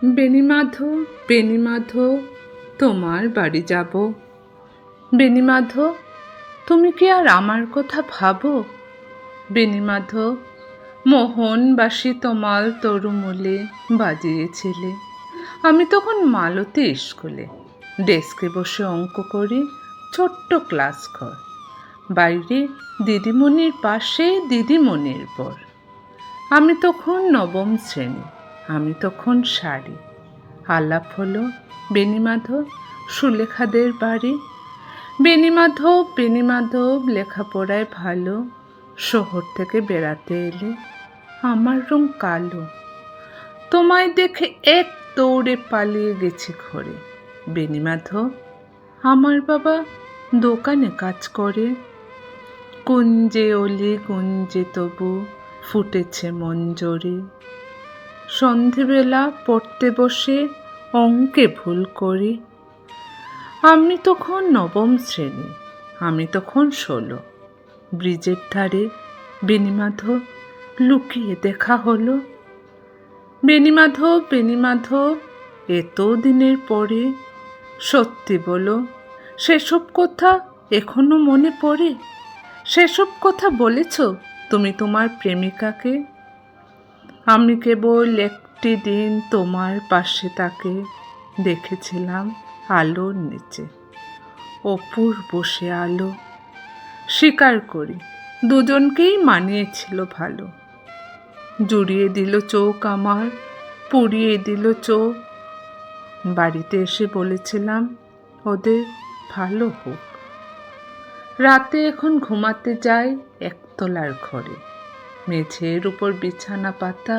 বেণীমাধব, বেণীমাধব, তোমার বাড়ি যাব। বেণীমাধব, তুমি কি আর আমার কথা ভাবো? বেণীমাধব, মোহনবাসী তমাল তরুমূলে বাজিয়েছিলে। আমি তখন মালতী স্কুলে ডেস্কে বসে অঙ্ক করি, ছোট্ট ক্লাস ঘর, বাইরে দিদিমণির পাশে দিদিমণির পর। আমি তখন নবম শ্রেণী, আমি তখন শাড়ি। আলাপ হলো বেণীমাধব সুলেখাদের বাড়ি। বেণীমাধব, বেণীমাধব, লেখাপড়ায় ভালো, শহর থেকে বেড়াতে এলে আমার রং কালো। তোমায় দেখে এক দৌড়ে পালিয়ে গেছি ঘরে। বেণীমাধব, আমার বাবা দোকানে কাজ করে। কুঞ্জে অলি কুঞ্জে তবু ফুটেছে মঞ্জরি। সন্ধেবেলা পড়তে বসে অঙ্কে ভুল করি। আমি তখন নবম শ্রেণী, আমি তখন 16। ব্রিজের ধারে বেণীমাধব লুকিয়ে দেখা হলো। বেণীমাধব, বেণীমাধব, এত দিনের পরে সত্যি বলো, সেসব কথা এখনো মনে পড়ে? সেসব কথা বলেছ তুমি তোমার প্রেমিকাকে? আমি কেবল একটি দিন তোমার পাশে তাকে দেখেছিলাম আলোর নিচে, অপূর্ব সে আলো। স্বীকার করি, দুজনকেই মানিয়েছিল ভালো। জুড়িয়ে দিল চোখ আমার, পুড়িয়ে দিল চোখ। বাড়িতে এসে বলেছিলাম ওদের ভালো হোক। রাতে এখন ঘুমাতে যাই একতলার ঘরে, মেঝের উপর বিছানা পাতা,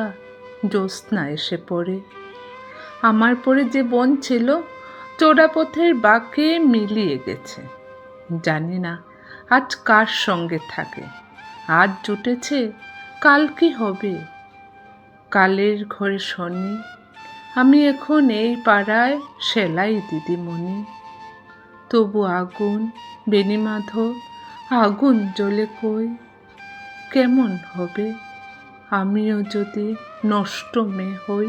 জ্যোৎস্না এসে পড়ে। আমার পরে যে বোন ছিল চোরাপথের বাঁকে মিলিয়ে গেছে। জানি না আজ কার সঙ্গে থাকে। আজ জুটেছে, কাল কি হবে? কালের ঘরে শনি, আমি এখন এই পাড়ায় সেলাই দিদিমণি। তবু আগুন, বেণীমাধব, আগুন জ্বলে কই? কেমন হবে আমিও যদি নষ্ট মেয়ে হই?